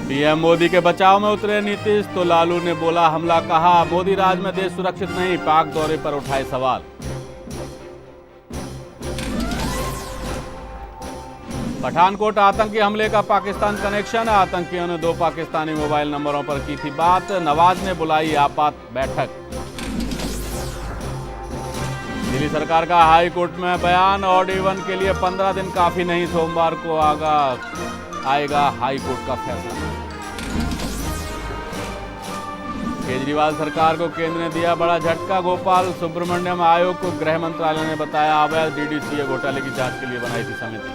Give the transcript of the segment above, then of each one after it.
PM Modi के बचाव में उतरे नीतीश तो लालू ने बोला हमला कहा, मोदी राज में देश सुरक्षित नहीं, पाक दौरे पर उठाए सवाल। पठानकोट आतंकी हमले का पाकिस्तान कनेक्शन, आतंकियों ने 2 पाकिस्तानी मोबाइल नंबरों पर की थी बात, नवाज ने बुलाई आपात बैठक। दिल्ली सरकार का हाई कोर्ट में बयान, ऑड इवन के लिए 15 दिन काफी नहीं, सोमवार को आएगा हाई कोर्ट का फैसला। केजरीवाल सरकार को केंद्र ने दिया बड़ा झटका, गोपाल सुब्रमण्यम आयोग को गृह मंत्रालय ने बताया अवैध डीडीसीए घोटाले की जांच के लिए बनाई थी समिति।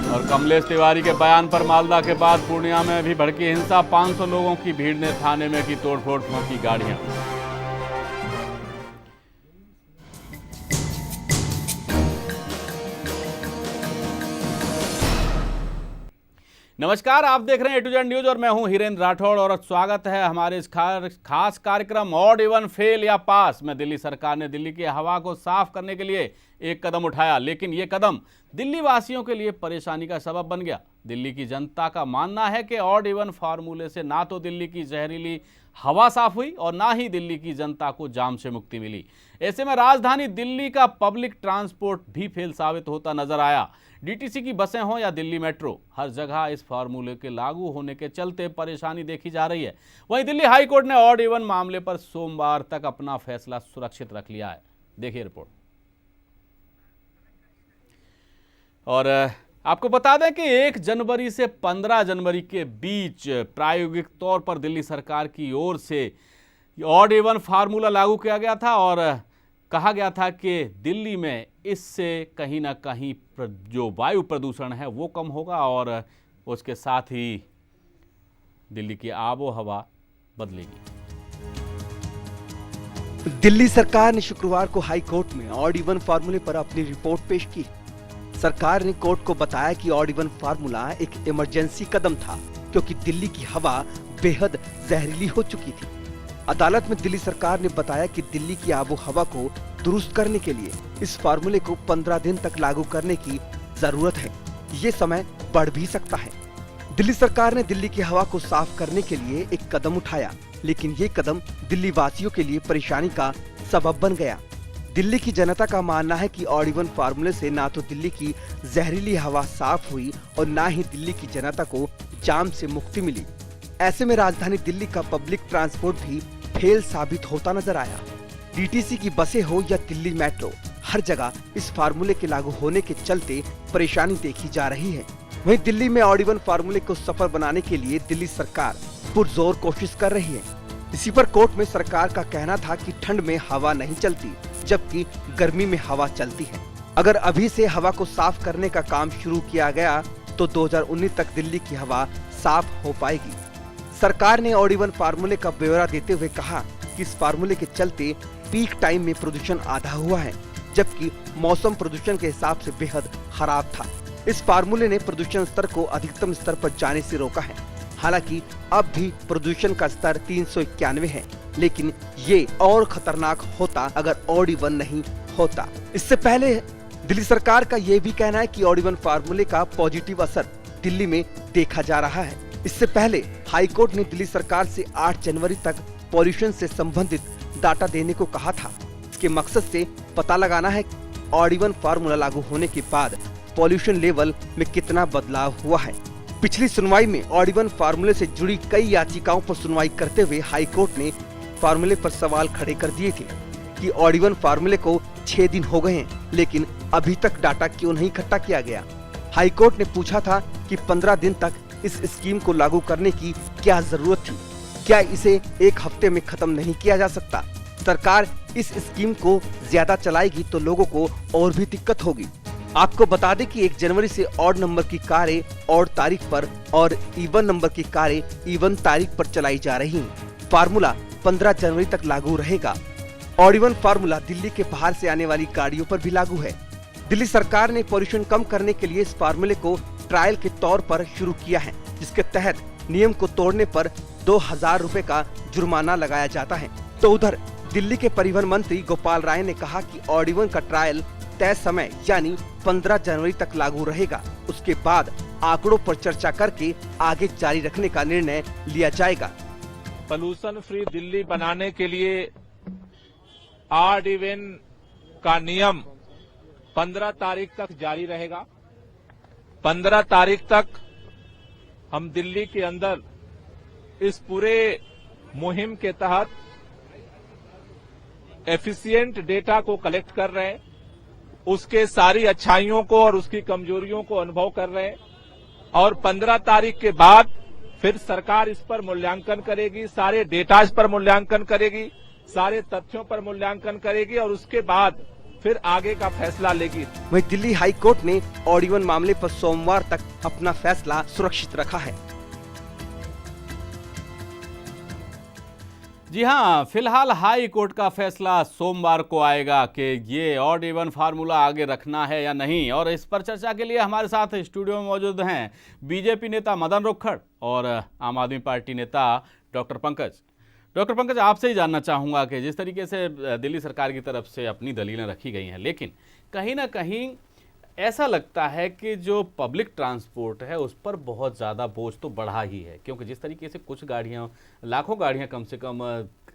और कमलेश तिवारी के बयान पर मालदा के बाद पूर्णिया में भी भड़की हिंसा, 500 लोगों की भीड़ ने थाने में की तोड़फोड़, फूंकी गाड़ियां। नमस्कार, आप देख रहे हैं A to Z न्यूज और मैं हूं हिरेंद्र राठौड़ और स्वागत है हमारे इस खास कार्यक्रम ऑड इवन फेल या पास में। दिल्ली सरकार ने दिल्ली की हवा को साफ करने के लिए एक कदम उठाया, लेकिन ये कदम दिल्ली वासियों के लिए परेशानी का सबब बन गया। दिल्ली की जनता का मानना है कि ऑड इवन फार्मूले से ना तो दिल्ली की जहरीली हवा साफ हुई और ना ही दिल्ली की जनता को जाम से मुक्ति मिली। ऐसे में राजधानी दिल्ली का पब्लिक ट्रांसपोर्ट भी फेल साबित होता नजर आया। डीटीसी की बसें हों या दिल्ली मेट्रो, हर जगह इस फार्मूले के लागू होने के चलते परेशानी देखी जा रही है। वहीं दिल्ली हाई कोर्ट ने ऑड इवन मामले पर सोमवार तक अपना फैसला सुरक्षित रख लिया है। देखिए रिपोर्ट। और आपको बता दें कि 1 जनवरी से 15 जनवरी के बीच प्रायोगिक तौर पर दिल्ली सरकार की ओर से ऑड इवन फार्मूला लागू किया गया था और कहा गया था कि दिल्ली में इससे कहीं ना कहीं जो वायु प्रदूषण है वो कम होगा और उसके साथ ही दिल्ली की आबो हवा बदलेगी। दिल्ली सरकार ने शुक्रवार को हाई कोर्ट में ऑड इवन फार्मूले पर अपनी रिपोर्ट पेश की। सरकार ने कोर्ट को बताया कि ऑड इवन फार्मूला एक इमरजेंसी कदम था क्योंकि दिल्ली की हवा बेहद जहरीली हो चुकी थी। अदालत में दिल्ली सरकार ने बताया कि दिल्ली की आबो हवा को दुरुस्त करने के लिए इस फार्मूले को 15 दिन तक लागू करने की जरूरत है। ये समय बढ़ भी सकता है। दिल्ली सरकार ने दिल्ली की हवा को साफ करने के लिए एक कदम उठाया, लेकिन ये कदम दिल्ली वासियों के लिए परेशानी का सबब बन गया। दिल्ली की जनता का मानना है कि ऑड इवन फार्मूले से ना तो दिल्ली की जहरीली हवा साफ हुई और ना ही दिल्ली की जनता को जाम से मुक्ति मिली। ऐसे में राजधानी दिल्ली का पब्लिक ट्रांसपोर्ट भी फेल साबित होता नजर आया। डीटीसी की बसें हो या दिल्ली मेट्रो, हर जगह इस फार्मूले के लागू होने के चलते परेशानी देखी जा रही है। वहीं दिल्ली में ऑड इवन फार्मूले को सफल बनाने के लिए दिल्ली सरकार पुरजोर कोशिश कर रही है। इसी पर कोर्ट में सरकार का कहना था कि ठंड में हवा नहीं चलती जबकि गर्मी में हवा चलती है। अगर अभी से हवा को साफ करने का काम शुरू किया गया तो 2019 तक दिल्ली की हवा साफ हो पाएगी। सरकार ने ऑड इवन फार्मूले का ब्यौरा देते हुए कहा कि इस फार्मूले के चलते पीक टाइम में प्रदूषण आधा हुआ है, जबकि मौसम प्रदूषण के हिसाब से बेहद खराब था। इस फार्मूले ने प्रदूषण स्तर को अधिकतम स्तर पर जाने से रोका है। हालांकि अब भी प्रदूषण का स्तर 391 है, लेकिन ये और खतरनाक होता अगर ऑड इवन नहीं होता। इससे पहले दिल्ली सरकार का ये भी कहना है कि ऑड इवन फार्मूले का पॉजिटिव असर दिल्ली में देखा जा रहा है। इससे पहले हाई कोर्ट ने दिल्ली सरकार से 8 जनवरी तक पॉल्यूशन से संबंधित डाटा देने को कहा था। इसके मकसद से पता लगाना है ऑड इवन फार्मूला लागू होने के बाद पॉल्यूशन लेवल में कितना बदलाव हुआ है। पिछली सुनवाई में ऑड इवन फार्मूले से जुड़ी कई याचिकाओं पर सुनवाई करते हुए हाई कोर्ट ने फार्मूले पर सवाल खड़े कर दिए थे कि ऑड इवन फार्मूले को 6 दिन हो गए हैं, लेकिन अभी तक डाटा क्यों नहीं इकट्ठा किया गया। हाई कोर्ट ने पूछा था कि 15 दिन तक इस स्कीम को लागू करने की क्या जरूरत थी, क्या इसे एक हफ्ते में खत्म नहीं किया जा सकता। सरकार इस स्कीम को ज्यादा चलाएगी तो लोगों को और भी दिक्कत होगी। आपको बता दें कि 1 जनवरी से ऑड नंबर की कारें ऑड तारीख पर और इवन नंबर की कारें इवन तारीख पर चलाई जा रही हैं। फार्मूला 15 जनवरी तक लागू रहेगा। ऑड इवन फार्मूला दिल्ली के बाहर से आने वाली गाड़ियों पर भी लागू है। दिल्ली सरकार ने पॉल्यूशन कम करने के लिए इस फार्मूले को ट्रायल के तौर पर शुरू किया है, जिसके तहत नियम को तोड़ने पर 2000 रुपए का जुर्माना लगाया जाता है। तो उधर दिल्ली के परिवहन मंत्री गोपाल राय ने कहा कि ऑड इवन का ट्रायल तय समय यानी 15 जनवरी तक लागू रहेगा। उसके बाद आंकड़ों पर चर्चा करके आगे जारी रखने का निर्णय लिया जाएगा। पोल्यूशन फ्री दिल्ली बनाने के लिए ऑड इवन का नियम 15 तारीख तक जारी रहेगा। 15 तारीख तक हम दिल्ली के अंदर इस पूरे मुहिम के तहत एफिशिएंट डेटा को कलेक्ट कर रहे हैं, उसके सारी अच्छाइयों को और उसकी कमजोरियों को अनुभव कर रहे हैं और 15 तारीख के बाद फिर सरकार इस पर मूल्यांकन करेगी, सारे डेटा पर मूल्यांकन करेगी, सारे तथ्यों पर मूल्यांकन करेगी और उसके बाद फिर आगे का फैसला लेगी। वहीं दिल्ली हाई कोर्ट ने ऑड इवन मामले पर सोमवार तक अपना फैसला सुरक्षित रखा है। जी हां, फिलहाल हाई कोर्ट का फैसला सोमवार को आएगा कि ये ऑड इवन फार्मूला आगे रखना है या नहीं। और इस पर चर्चा के लिए हमारे साथ स्टूडियो में मौजूद हैं बीजेपी नेता मदन रोखड़ और आम आदमी पार्टी नेता डॉक्टर पंकज। डॉक्टर पंकज, आपसे ही जानना चाहूँगा कि जिस तरीके से दिल्ली सरकार की तरफ से अपनी दलीलें रखी गई हैं, लेकिन कहीं ना कहीं ऐसा लगता है कि जो पब्लिक ट्रांसपोर्ट है उस पर बहुत ज़्यादा बोझ तो बढ़ा ही है, क्योंकि जिस तरीके से कुछ गाड़ियाँ, लाखों गाड़ियाँ कम से कम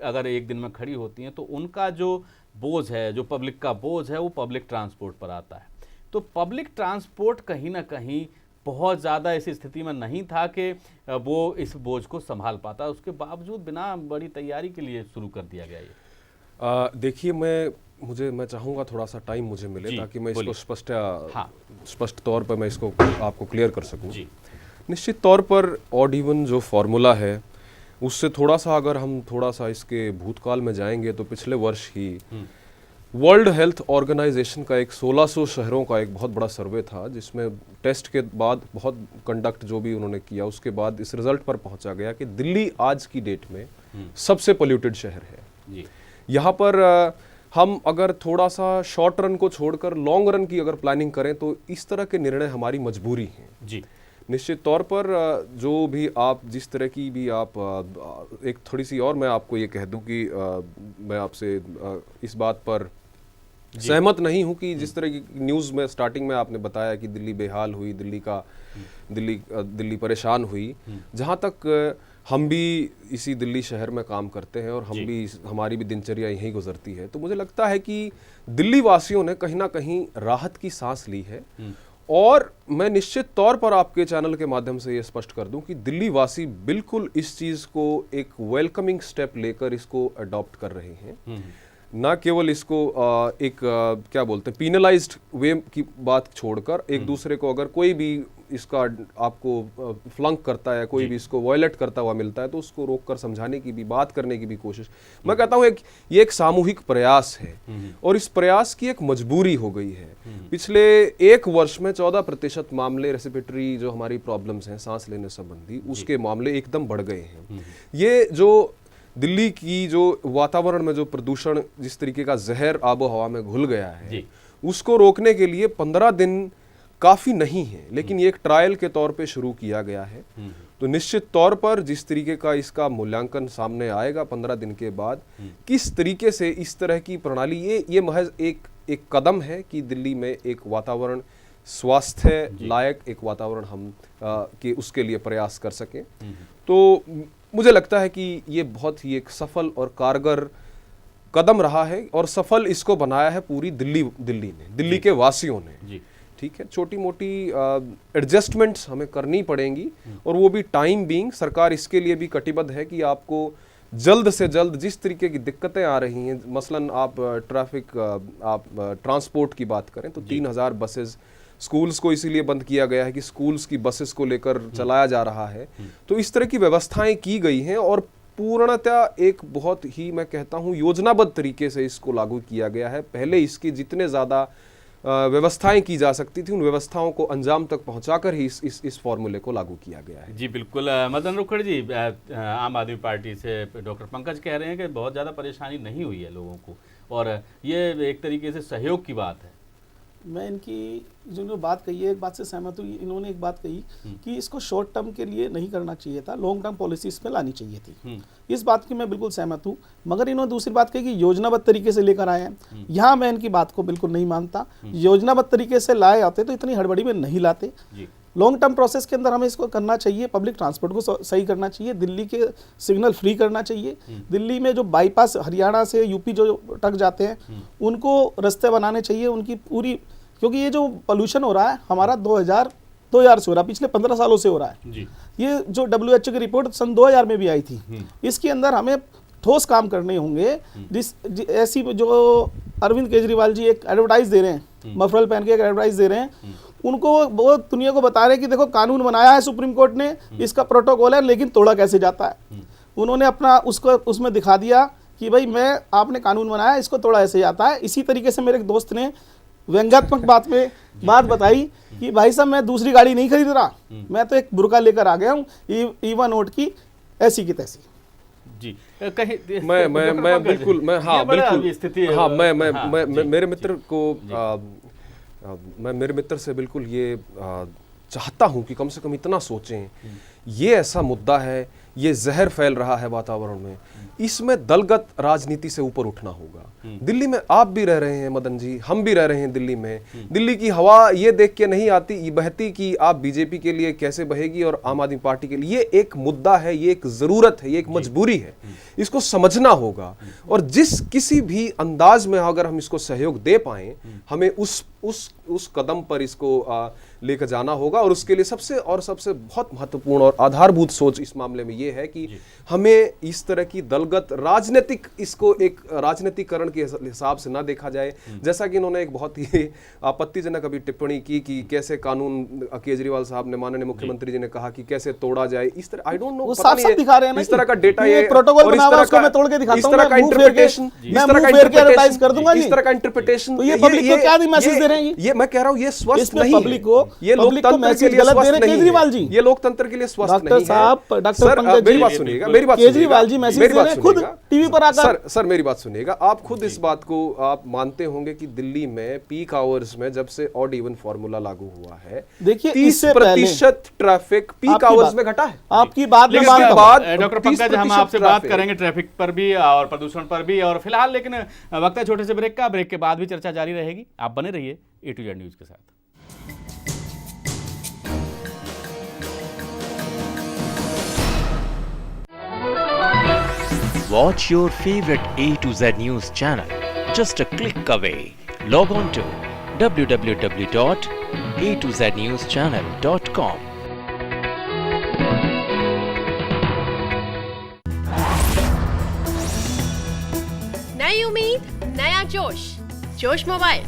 अगर एक दिन में खड़ी होती हैं तो उनका जो बोझ है, जो पब्लिक का बोझ है, वो पब्लिक ट्रांसपोर्ट पर आता है। तो पब्लिक ट्रांसपोर्ट कहीं ना कहीं बहुत ज़्यादा इस स्थिति में नहीं था कि वो इस बोझ को संभाल पाता, उसके बावजूद बिना बड़ी तैयारी के लिए शुरू कर दिया गया ये। देखिए, मैं चाहूँगा थोड़ा सा टाइम मुझे मिले ताकि मैं इसको स्पष्ट तौर पर मैं इसको आपको क्लियर कर सकूँ। निश्चित तौर पर ऑड इवन जो फॉर्मूला है उससे थोड़ा सा अगर हम थोड़ा सा इसके भूतकाल में जाएंगे तो पिछले वर्ष ही वर्ल्ड हेल्थ ऑर्गेनाइजेशन का एक 1600 शहरों का एक बहुत बड़ा सर्वे था, जिसमें टेस्ट के बाद बहुत कंडक्ट जो भी उन्होंने किया उसके बाद इस रिजल्ट पर पहुंचा गया कि दिल्ली आज की डेट में सबसे पोल्यूटेड शहर है। यहाँ पर हम अगर थोड़ा सा शॉर्ट रन को छोड़कर लॉन्ग रन की अगर प्लानिंग करें तो इस तरह के निर्णय हमारी मजबूरी हैं। जी, निश्चित तौर पर जो भी आप जिस तरह की भी आप एक थोड़ी सी और मैं आपको ये कह दूं कि मैं आपसे इस बात पर सहमत नहीं हूं कि जिस तरह की न्यूज़ में स्टार्टिंग में आपने बताया कि दिल्ली बेहाल हुई, दिल्ली परेशान हुई। जहां तक हम भी इसी दिल्ली शहर में काम करते हैं और हमारी भी दिनचर्या यहीं गुजरती है, तो मुझे लगता है कि दिल्ली वासियों ने कहीं ना कहीं राहत की सांस ली है। और मैं निश्चित तौर पर आपके चैनल के माध्यम से ये स्पष्ट कर दूं कि दिल्ली वासी बिल्कुल इस चीज़ को एक वेलकमिंग स्टेप लेकर इसको अडॉप्ट कर रहे हैं। ना केवल इसको क्या बोलते हैं पीनलाइज्ड वे की बात छोड़कर एक दूसरे को अगर कोई भी इसका आपको फ्लंक करता है, कोई भी इसको वॉयलेट करता हुआ मिलता है तो उसको रोककर समझाने की भी, बात करने की भी कोशिश, मैं कहता हूँ ये एक सामूहिक प्रयास है और इस प्रयास की एक मजबूरी हो गई है। पिछले एक वर्ष में 14% मामले रेस्पिरेटरी जो हमारी प्रॉब्लम्स हैं, सांस लेने संबंधी, उसके मामले एकदम बढ़ गए हैं। ये जो दिल्ली की जो वातावरण में जो प्रदूषण जिस तरीके का जहर आबो हवा में घुल गया है, उसको रोकने के लिए 15 दिन काफ़ी नहीं है, लेकिन ये एक ट्रायल के तौर पे शुरू किया गया है। तो निश्चित तौर पर जिस तरीके का इसका मूल्यांकन सामने आएगा 15 दिन के बाद, किस तरीके से इस तरह की प्रणाली, ये महज एक कदम है कि दिल्ली में एक वातावरण, स्वास्थ्य लायक एक वातावरण हम कि उसके लिए प्रयास कर सकें। तो मुझे लगता है कि ये बहुत ही एक सफल और कारगर कदम रहा है और सफल इसको बनाया है पूरी दिल्ली के वासियों ने। ठीक है, छोटी मोटी एडजस्टमेंट्स हमें करनी पड़ेंगी और वो भी टाइम बीइंग, सरकार इसके लिए भी कटिबद्ध है कि आपको जल्द से जल्द जिस तरीके की दिक्कतें आ रही हैं, मसलन आप ट्रांसपोर्ट की बात करें तो 3000 बसेस, स्कूल्स को इसीलिए बंद किया गया है कि स्कूल्स की बसेस को लेकर चलाया जा रहा है। तो इस तरह की व्यवस्थाएं की गई हैं और पूर्णतः एक बहुत ही, मैं कहता हूं, योजनाबद्ध तरीके से इसको लागू किया गया है। पहले इसकी जितने ज़्यादा व्यवस्थाएं की जा सकती थी, उन व्यवस्थाओं को अंजाम तक पहुंचाकर ही इस फॉर्मूले को लागू किया गया है। जी बिल्कुल। मदन रोखड़ जी, आम आदमी पार्टी से डॉक्टर पंकज कह रहे हैं कि बहुत ज़्यादा परेशानी नहीं हुई है लोगों को और ये एक तरीके से सहयोग की बात है। मैं इनकी जो बात कही है, एक बात से सहमत हूँ। इन्होंने एक बात कही कि इसको शॉर्ट टर्म के लिए नहीं करना चाहिए था, लॉन्ग टर्म पॉलिसी इसमें लानी चाहिए थी। इस बात की मैं बिल्कुल सहमत हूँ। मगर इन्होंने दूसरी बात कही कि योजनाबद्ध तरीके से लेकर आए हैं। यहाँ मैं इनकी बात को बिल्कुल नहीं मानता। योजनाबद्ध तरीके से लाए आते तो इतनी हड़बड़ी में नहीं लाते। लॉन्ग टर्म प्रोसेस के अंदर हमें इसको करना चाहिए। पब्लिक ट्रांसपोर्ट को सही करना चाहिए, दिल्ली के सिग्नल फ्री करना चाहिए। दिल्ली में जो बाईपास हरियाणा से यूपी जो ट्रक जाते हैं उनको रास्ते बनाने चाहिए, उनकी पूरी, क्योंकि ये जो पोल्यूशन हो रहा है हमारा 2000 से हो रहा है, पिछले 15 सालों से हो रहा है जी। ये जो WHO की रिपोर्ट सन 2000 में भी आई थी, इसके अंदर हमें ठोस काम करने होंगे। ऐसी जो अरविंद केजरीवाल जी एक एडवर्टाइज दे रहे हैं, मफरल पहन के एक एडवर्टाइज दे रहे हैं, उनको वो दुनिया को बता रहे हैं कि देखो कानून बनाया है सुप्रीम कोर्ट ने, इसका प्रोटोकॉल है, लेकिन तोड़ा कैसे जाता है। उन्होंने अपना उसको उसमें दिखा दिया कि भाई आपने कानून बनाया, इसको तोड़ा ऐसे जाता है। इसी तरीके से मेरे एक दोस्त ने व्यंग्यात्मक बात बताई कि भाई साहब मैं दूसरी गाड़ी नहीं खरीद रहा, मैं तो एक बुर्का लेकर आ गया हूँ ईवा नोट की ऐसी की तैसी जी। कहीं मैं बिल्कुल मेरे मित्र को मैं मेरे मित्र से बिल्कुल ये चाहता हूं कि कम से कम इतना सोचें। ये ऐसा मुद्दा है, ये जहर फैल रहा है वातावरण में, इसमें दलगत राजनीति से ऊपर उठना होगा। दिल्ली में आप भी रह रहे हैं मदन जी, हम भी रह रहे हैं दिल्ली में। दिल्ली की हवा ये देख के नहीं आती बहती कि आप बीजेपी के लिए कैसे बहेगी और आम आदमी पार्टी के लिए। ये एक मुद्दा है, ये एक जरूरत है, ये एक मजबूरी है, इसको समझना होगा। और जिस किसी भी अंदाज में अगर हम इसको सहयोग दे पाए, हमें उस कदम पर इसको लेकर जाना होगा। और उसके लिए सबसे बहुत महत्वपूर्ण और आधारभूत सोच इस मामले में ये है कि हमें इस तरह की दलगत राजनीतिक, इसको एक राजनीतिकरण के हिसाब से ना देखा जाए। जैसा कि इन्होंने एक बहुत ही आपत्तिजनक अभी टिप्पणी की कि कैसे कानून केजरीवाल साहब ने, माननीय मुख्यमंत्री जी ने कहा कि कैसे तोड़ा जाए। इस तरह आई डोंट नो, साफ दिखा रहे हैं ना, इस तरह का डेटा, ये प्रोटोकॉल बना हुआ है, उसको मैं तोड़ के दिखाता हूं, मैं इंटरप्रिटेशन कर दूंगा। इस तरह का इंटरप्रिटेशन, तो ये पब्लिक को क्या मैसेज दे रहे हैं? ये मैं कह रहा हूं, ये स्वस्थ नहीं है। ये लोकतंत्र के लिए स्वस्थ नहीं है केजरीवाल जी, ये लोकतंत्र के लिए स्वस्थ नहीं है। डॉक्टर साहब, डॉक्टर पंकज मेरी बात सुनिएगा, केजरीवाल जी मैसेज दे रहे हैं खुद टीवी पर आकर। सर मेरी बात सुनिएगा, आप खुद इस बात को आप मानते होंगे कि दिल्ली में पीक आवर्स में जब से ऑड इवन फॉर्मूला लागू हुआ है, देखिए 30% ट्रैफिक पीक आवर्स में घटा है। आपकी बात में डॉक्टर पंकज, हम आपसे बात करेंगे ट्रैफिक पर भी और प्रदूषण पर भी, और फिलहाल लेकिन वक्त है छोटे से ब्रेक का। ब्रेक के बाद भी चर्चा जारी रहेगी, आप बने रहिए A to Z न्यूज के साथ। Watch your favorite A to Z News channel just a click away. Log on to www.atozNewsChannel.com. नई उम्मीद, नया जोश, जोश मोबाइल।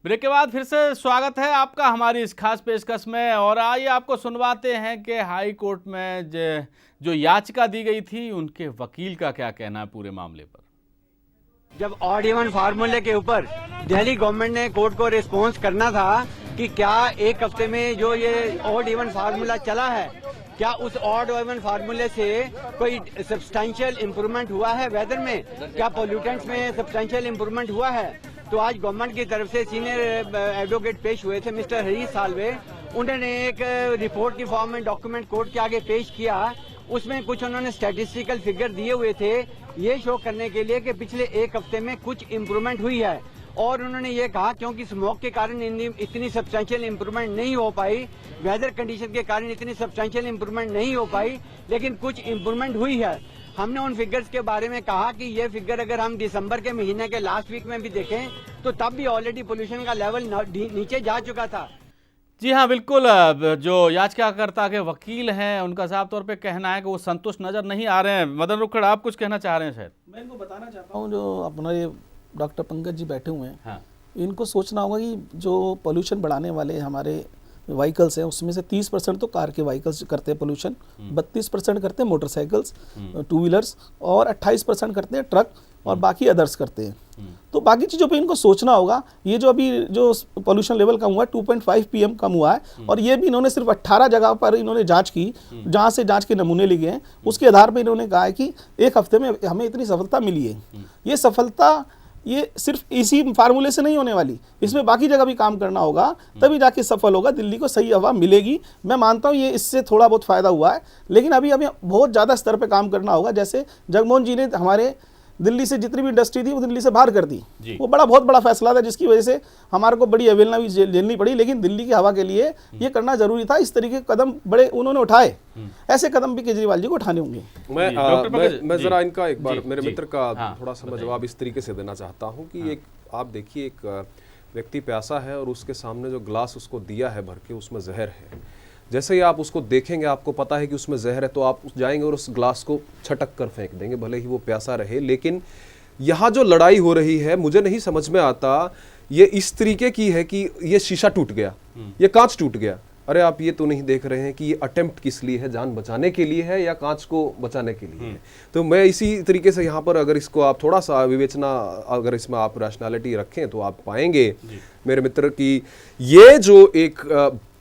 ब्रेक के बाद फिर से स्वागत है आपका हमारी इस खास पेशकश में। और आइए आपको सुनवाते हैं कि हाई कोर्ट में जो याचिका दी गई थी, उनके वकील का क्या कहना है पूरे मामले पर। जब ऑड इवन फार्मूले के ऊपर दिल्ली गवर्नमेंट ने कोर्ट को रिस्पॉन्स करना था कि क्या एक हफ्ते में जो ये ऑड इवन फार्मूला चला है, क्या उस ऑड इवन फार्मूले से कोई सब्सटेंशियल इम्प्रूवमेंट हुआ है वेदर में, क्या पोल्यूटेंट्स में सब्सटेंशियल इम्प्रूवमेंट हुआ है। तो आज गवर्नमेंट की तरफ से सीनियर एडवोकेट पेश हुए थे मिस्टर हरीश साल्वे, उन्होंने एक रिपोर्ट की फॉर्म में डॉक्यूमेंट कोर्ट के आगे पेश किया। उसमें कुछ उन्होंने स्टैटिस्टिकल फिगर दिए हुए थे ये शो करने के लिए कि पिछले एक हफ्ते में कुछ इम्प्रूवमेंट हुई है। और उन्होंने ये कहा क्योंकि स्मोक के कारण इतनी सब्सटेंशियल इंप्रूवमेंट नहीं हो पाई, वेदर कंडीशन के कारण इतनी सब्सटेंशियल इंप्रूवमेंट नहीं हो पाई, लेकिन कुछ इंप्रूवमेंट हुई है। हमने उन फिगर्स के बारे में कहा कि ये फिगर अगर हम दिसंबर के महीने के लास्ट वीक में भी देखें तो तब भी ऑलरेडी पोल्यूशन का लेवल नीचे जा चुका था। जी हाँ, बिल्कुल। जो याचिकाकर्ता के वकील हैं उनका साफ तौर पे कहना है कि वो संतुष्ट नजर नहीं आ रहे हैं। मदन रुखड़, आप कुछ कहना चाह रहे हैं शायद? मैं इनको बताना चाहता हूँ, जो अपना ये डॉक्टर पंकज जी बैठे हुए हैं, हाँ। इनको सोचना होगा कि जो पोल्यूशन बढ़ाने वाले हमारे व्हीकल्स हैं उसमें से 30% तो कार के व्हीकल्स करते हैं पोल्यूशन, 32% करते हैं मोटरसाइकिल्स, टू व्हीलर्स, और 28% करते हैं ट्रक, और बाकी अदर्स करते हैं। तो बाकी चीज़ों पे इनको सोचना होगा। ये जो अभी जो पोल्यूशन लेवल कम हुआ है 2.5 pm कम हुआ है, और ये भी इन्होंने सिर्फ 18 जगह पर इन्होंने जांच की, जहाँ से जांच के नमूने लिए हैं, उसके आधार पर इन्होंने कहा है कि एक हफ्ते में हमें इतनी सफलता मिली है। ये सफलता ये सिर्फ इसी फार्मूले से नहीं होने वाली, इसमें बाकी जगह भी काम करना होगा, तभी जाके सफल होगा, दिल्ली को सही हवा मिलेगी। मैं मानता हूँ ये इससे थोड़ा बहुत फायदा हुआ है, लेकिन अभी बहुत ज़्यादा स्तर पे काम करना होगा। जैसे जगमोहन जी ने हमारे दिल्ली से जितनी भी इंडस्ट्री थी वो दिल्ली से बाहर कर दी, वो बहुत बड़ा फैसला था, जिसकी वजह से हमारे को बड़ी अवहेलना भी झेलनी पड़ी, लेकिन दिल्ली की हवा के लिए ये करना जरूरी था। इस तरीके के कदम बड़े उन्होंने उठाए, ऐसे कदम भी केजरीवाल जी को उठाने होंगे। मैं जरा इनका एक बार मेरे मित्र का थोड़ा सा जवाब इस तरीके से देना चाहता हूँ कि एक आप देखिए, एक व्यक्ति प्यासा है और उसके सामने जो ग्लास उसको दिया है भर के, उसमें जहर है। जैसे ही आप उसको देखेंगे, आपको पता है कि उसमें जहर है, तो आप जाएंगे और उस ग्लास को छटक कर फेंक देंगे, भले ही वो प्यासा रहे। लेकिन यहाँ जो लड़ाई हो रही है, मुझे नहीं समझ में आता, ये इस तरीके की है कि ये शीशा टूट गया, ये कांच टूट गया। अरे आप ये तो नहीं देख रहे हैं कि ये अटेम्प्ट किस लिए है, जान बचाने के लिए है या कांच को बचाने के लिए है। तो मैं इसी तरीके से यहाँ पर अगर इसको आप थोड़ा सा विवेचना, अगर इसमें आप रैशनैलिटी रखें तो आप पाएंगे मेरे मित्र की ये जो एक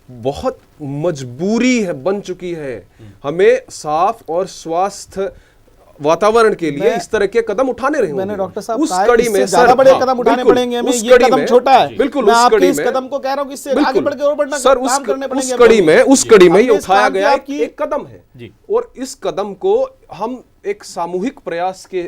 बहुत मजबूरी है बन चुकी है, हमें साफ और स्वस्थ वातावरण के लिए इस तरह के कदम उठाने रहे। मैंने डॉक्टर साहब उस कहा कड़ी में ज्यादा बड़े कदम उठाने पड़ेंगे हमें, ये कदम छोटा है। बिल्कुल, मैं आपके इस कदम को कह रहा हूं कि इससे आगे बढ़ के और बढ़ना सर, काम करने पड़ेंगे। उस कड़ी में ये उठाया गया एक कदम है, और इस कदम को हम एक सामूहिक प्रयास के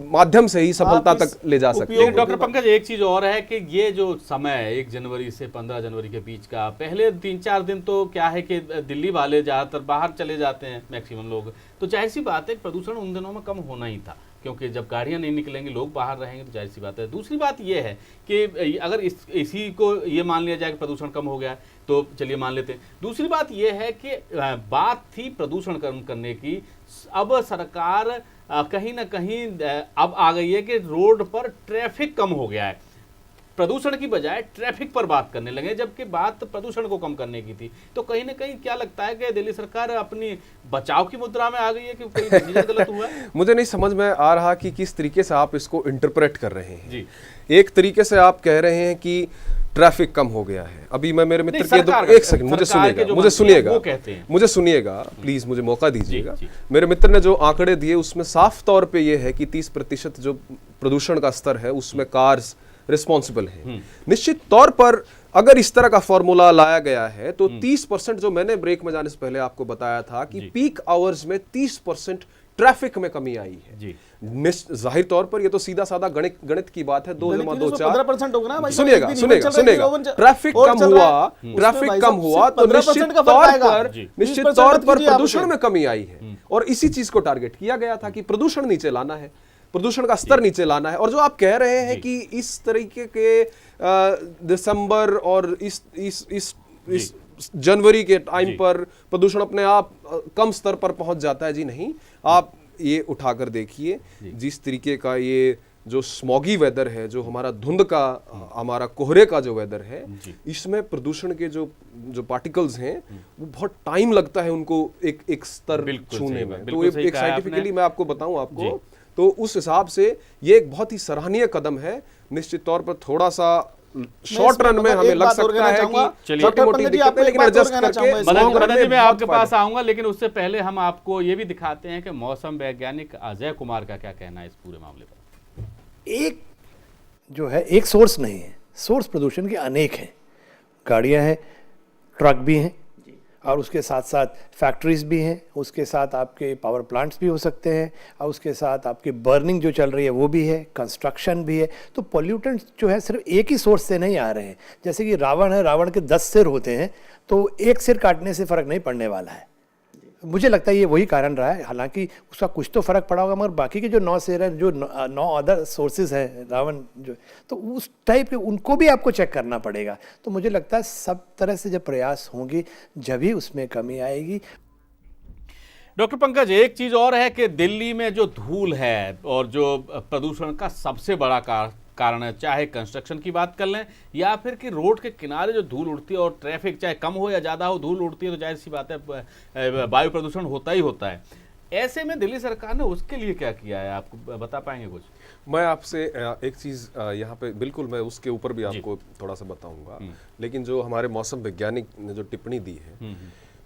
माध्यम से ही सफलता तक ले जा सकते हैं। डॉक्टर पंकज, एक चीज और है कि ये जो समय 1 जनवरी से 15 जनवरी के बीच का, पहले 3-4 दिन तो क्या है कि दिल्ली वाले ज्यादातर बाहर चले जाते हैं मैक्सिमम लोग, तो जाहिर सी बात है प्रदूषण उन दिनों में कम होना ही था, क्योंकि जब गाड़ियां नहीं निकलेंगी, लोग बाहर रहेंगे, तो जाहिर सी बात है। दूसरी बात यह है कि अगर इसी को ये मान लिया जाए कि प्रदूषण कम हो गया, तो चलिए मान लेते हैं। दूसरी बात यह है कि बात थी प्रदूषण कम करने की, अब सरकार कहीं ना कहीं अब आ गई है कि रोड पर ट्रैफिक कम हो गया है, प्रदूषण की बजाय ट्रैफिक पर बात करने लगे, जबकि बात प्रदूषण को कम करने की थी। तो कहीं ना कहीं क्या लगता है कि दिल्ली सरकार अपनी बचाव की मुद्रा में आ गई है कि कोई डिसीजन गलत हुआ है? मुझे नहीं समझ में आ रहा कि किस तरीके से आप इसको इंटरप्रेट कर रहे हैं जी। एक तरीके से आप कह रहे हैं कि ट्रैफिक कम हो गया है। अभी मैं मेरे मित्र के एक सेकंड मुझे सुनिएगा प्लीज, मुझे मौका दीजिएगा। मेरे मित्र ने जो आंकड़े दिए उसमें साफ तौर पे ये है कि 30% जो प्रदूषण का स्तर है उसमें कार्स रिस्पॉन्सिबल है। निश्चित तौर पर अगर इस तरह का फॉर्मूला लाया गया है तो 30%, जो मैंने ब्रेक में जाने से पहले आपको बताया था कि पीक आवर्स में 30% ट्रैफिक में कमी आई है जी। जाहिर तौर पर ये तो सीधा साधा गणित की बात है, 2 जमा 2 4 15% होगा ना। सुनिएगा ट्रैफिक कम हुआ तो निश्चित तौर पर प्रदूषण में कमी आई है, और इसी चीज को टारगेट किया गया था कि प्रदूषण नीचे लाना है, प्रदूषण का स्तर नीचे लाना है। और जो आप कह रहे हैं कि इस तरीके के दिसंबर और इस जनवरी के टाइम पर प्रदूषण अपने आप कम स्तर पर पहुंच जाता है, जी नहीं। आप ये उठाकर देखिए जिस तरीके का ये जो स्मॉगी वेदर है, जो हमारा धुंध का, हमारा कोहरे का जो वेदर है, इसमें प्रदूषण के जो पार्टिकल्स हैं वो बहुत टाइम लगता है उनको एक स्तर छूने में। तो एक साइंटिफिकली मैं आपको बताऊं आपको, तो उस हिसाब से ये एक बहुत ही सराहनीय कदम है। निश्चित तौर पर थोड़ा सा शॉर्ट रन में हमें लग सकता है कि छोटी मोटी दिक्कतें, लेकिन एडजस्ट करके लॉन्ग रन में मैं आपके पास आऊंगा, लेकिन उससे पहले हम आपको ये भी दिखाते हैं कि मौसम वैज्ञानिक अजय कुमार का क्या कहना है इस पूरे मामले पर। एक जो है एक सोर्स नहीं है, सोर्स प्रदूषण के अनेक हैं। गाड़ियां हैं, ट्रक भी हैं, और उसके साथ साथ फैक्ट्रीज भी हैं, उसके साथ आपके पावर प्लांट्स भी हो सकते हैं, और उसके साथ आपकी बर्निंग जो चल रही है वो भी है, कंस्ट्रक्शन भी है। तो पॉल्यूटेंट्स जो है सिर्फ एक ही सोर्स से नहीं आ रहे हैं। जैसे कि रावण है, रावण के 10 सिर होते हैं, तो एक सिर काटने से फ़र्क नहीं पड़ने वाला है। मुझे लगता है ये वही कारण रहा है। हालांकि उसका कुछ तो फ़र्क पड़ा होगा, मगर बाकी के जो 9 सिर हैं, जो 9 अदर सोर्सेज हैं रावण जो, तो उस टाइप के उनको भी आपको चेक करना पड़ेगा। तो मुझे लगता है सब तरह से जब प्रयास होंगे जब ही उसमें कमी आएगी। डॉक्टर पंकज, एक चीज और है कि दिल्ली में जो धूल है और जो प्रदूषण का सबसे बड़ा कारण है, चाहे कंस्ट्रक्शन की बात कर लें या फिर कि रोड के किनारे जो धूल उड़ती है और ट्रैफिक चाहे कम हो या ज़्यादा हो, धूल उड़ती है तो जाहिर सी बात है वायु प्रदूषण होता ही होता है। ऐसे में दिल्ली सरकार ने उसके लिए क्या किया है, आपको बता पाएंगे कुछ? मैं आपसे एक चीज़ यहाँ पे बिल्कुल मैं उसके ऊपर भी आपको थोड़ा सा बताऊंगा, लेकिन जो हमारे मौसम वैज्ञानिक ने जो टिप्पणी दी है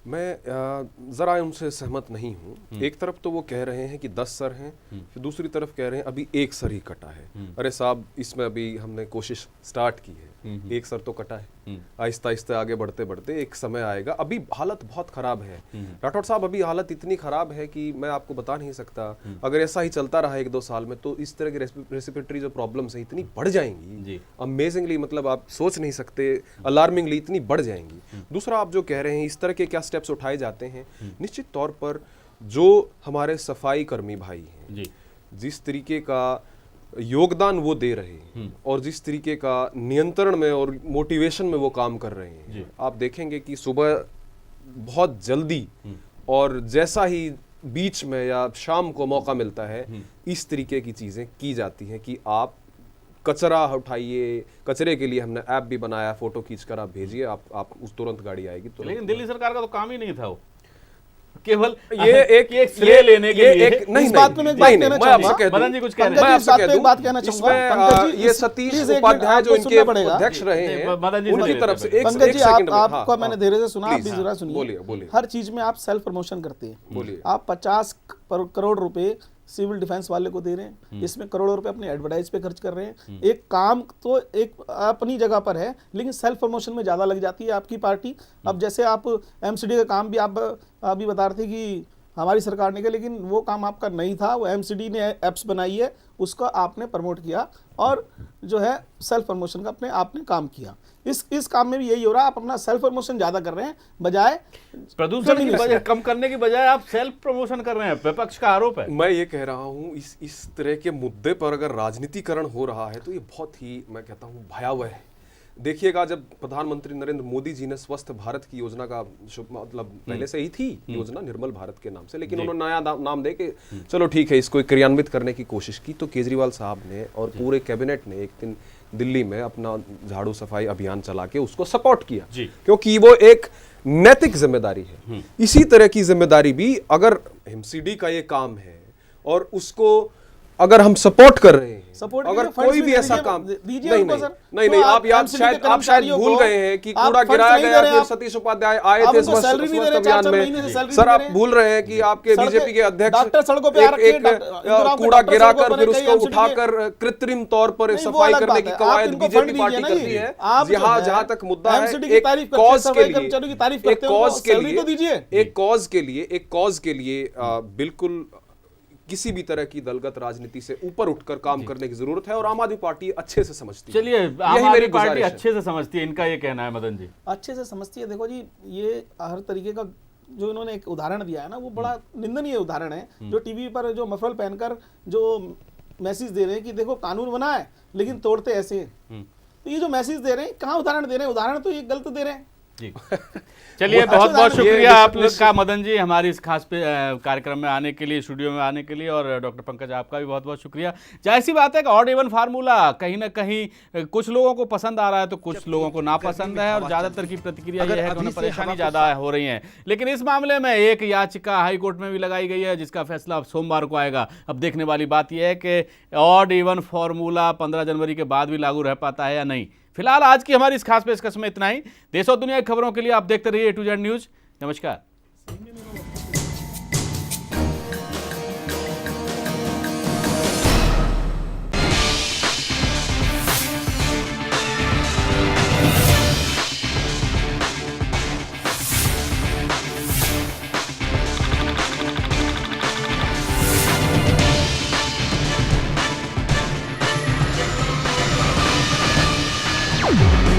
मैं ज़रा उनसे सहमत नहीं हूँ। एक तरफ तो वो कह रहे हैं कि 10 सर हैं, फिर दूसरी तरफ कह रहे हैं अभी एक सर ही कटा है। अरे साहब, इसमें अभी हमने कोशिश स्टार्ट की है, एक सर तो कटा है। आहिस्ता आहिस्ता आगे बढ़ते बढ़ते एक समय आएगा। अभी हालत बहुत ख़राब है राठौड़ साहब, अभी हालत इतनी ख़राब है कि मैं आपको बता नहीं सकता। अगर ऐसा ही चलता रहा 1-2 साल में तो इस तरह की रेस्पिरेटरी जो प्रॉब्लम्स हैं इतनी बढ़ जाएंगी, अमेजिंगली, मतलब आप सोच नहीं सकते, अलार्मिंगली इतनी बढ़ जाएंगी। दूसरा, आप जो कह रहे हैं इस तरह के क्या स्टेप्स उठाए जाते हैं, निश्चित तौर पर जो हमारे सफाई कर्मी भाई हैं जिस तरीके का योगदान वो दे रहे हैं और जिस तरीके का नियंत्रण में और मोटिवेशन में वो काम कर रहे हैं, आप देखेंगे कि सुबह बहुत जल्दी और जैसा ही बीच में या शाम को मौका मिलता है इस तरीके की चीज़ें की जाती हैं कि आप कचरा उठाइए। कचरे के लिए हमने ऐप भी बनाया, फोटो खींचकर आप भेजिए, आप उस तुरंत गाड़ी आएगी। तो लेकिन दिल्ली सरकार का तो काम ही नहीं था, वो केवल ये एक श्रेय लेने के लिए। इस बात में मैं आपसे कह दूं, मदन जी कुछ कह रहे मैं हैं। आपसे कह दूं, बात कहना चाहूंगा, ये सतीश उपाध्याय जो इनके अध्यक्ष रहे हैं उनकी तरफ से पंकज जी, आपको मैंने धीरे से सुना, आप भी जरा सुनिए। बोलिए। हर चीज में आप सेल्फ प्रमोशन करते हैं। बोलिए। आप 50 करोड़ रुपए सिविल डिफेंस वाले को दे रहे हैं, इसमें करोड़ों रुपए अपने एडवर्टाइज पे खर्च कर रहे हैं। एक काम तो एक अपनी जगह पर है, लेकिन सेल्फ प्रमोशन में ज्यादा लग जाती है आपकी पार्टी। अब जैसे आप एमसीडी का काम भी आप अभी बता रहे थे कि हमारी सरकार ने किया, लेकिन वो काम आपका नहीं था। वो एमसीडी ने एप्स बनाई है, उसका आपने प्रमोट किया और जो है सेल्फ प्रमोशन का आपने काम किया। इस काम में भी यही हो रहा है, आप अपना सेल्फ प्रमोशन ज्यादा कर रहे हैं बजाय प्रदूषण की वजह कम करने की बजाय आप सेल्फ प्रमोशन कर रहे हैं, विपक्ष का आरोप है। मैं ये कह रहा हूँ इस तरह के मुद्दे पर अगर राजनीतिकरण हो रहा है तो ये बहुत ही, मैं कहता हूँ, भयावह है। देखिएगा, जब प्रधानमंत्री नरेंद्र मोदी जी ने स्वस्थ भारत की योजना का मतलब पहले से ही थी योजना निर्मल भारत के नाम से, लेकिन उन्होंने नया नाम दे के चलो ठीक है इसको क्रियान्वित करने की कोशिश की, तो केजरीवाल साहब ने और पूरे कैबिनेट ने एक दिन दिल्ली में अपना झाड़ू सफाई अभियान चला के उसको सपोर्ट किया, क्योंकि वो एक नैतिक जिम्मेदारी है। इसी तरह की जिम्मेदारी भी अगर एमसीडी का ये काम है और उसको अगर हम सपोर्ट कर रहे हैं, अगर कोई भी ऐसा काम नहीं, आप शायद भूल गए हैं कि कूड़ा गिराया गया, फिर सतीश उपाध्याय आए थे स्वच्छ अभियान में। सर, आप भूल रहे हैं कि आपके बीजेपी के अध्यक्ष एक कूड़ा गिराकर फिर उसको उठाकर कृत्रिम तौर पर सफाई करने की कवायद बीजेपी पार्टी करती है। जहां तक मुद्दा है, एक कॉज के लिए बिल्कुल किसी भी तरह की दलगत राजनीति से ऊपर उठकर काम करने की जरूरत है और आम आदमी पार्टी अच्छे से समझती है। चलिए, आम आदमी पार्टी अच्छे से समझती है, इनका ये कहना है। मदन जी, अच्छे से समझती है। देखो जी, ये हर तरीके का जो इन्होंने एक उदाहरण दिया है ना, वो बड़ा निंदनीय उदाहरण है। जो टीवी पर जो मफलर पहनकर जो मैसेज दे रहे हैं कि देखो कानून बना है लेकिन तोड़ते ऐसे हैं, तो ये जो मैसेज दे रहे हैं, कहाँ उदाहरण दे रहे हैं? उदाहरण तो ये गलत दे रहे हैं जी। चलिए, बहुत बहुत शुक्रिया आप लोग का, मदन जी, हमारी इस खास कार्यक्रम में आने के लिए, स्टूडियो में आने के लिए, और डॉक्टर पंकज आपका भी बहुत बहुत शुक्रिया। जाहिर सी बात है कि ऑड इवन फार्मूला कहीं ना कहीं कुछ लोगों को पसंद आ रहा है तो कुछ लोगों को नापसंद है, और ज़्यादातर की प्रतिक्रिया ये है कि उन्हें परेशानी ज़्यादा हो रही है। लेकिन इस मामले में एक याचिका हाईकोर्ट में भी लगाई गई है जिसका फैसला अब सोमवार को आएगा। अब देखने वाली बात यह है कि ऑड इवन फार्मूला 15 जनवरी के बाद भी लागू रह पाता है या नहीं। फिलहाल आज की हमारी इस खास पेशकश में इतना ही। देश और दुनिया की खबरों के लिए आप देखते रहिए A to Z न्यूज। नमस्कार। है।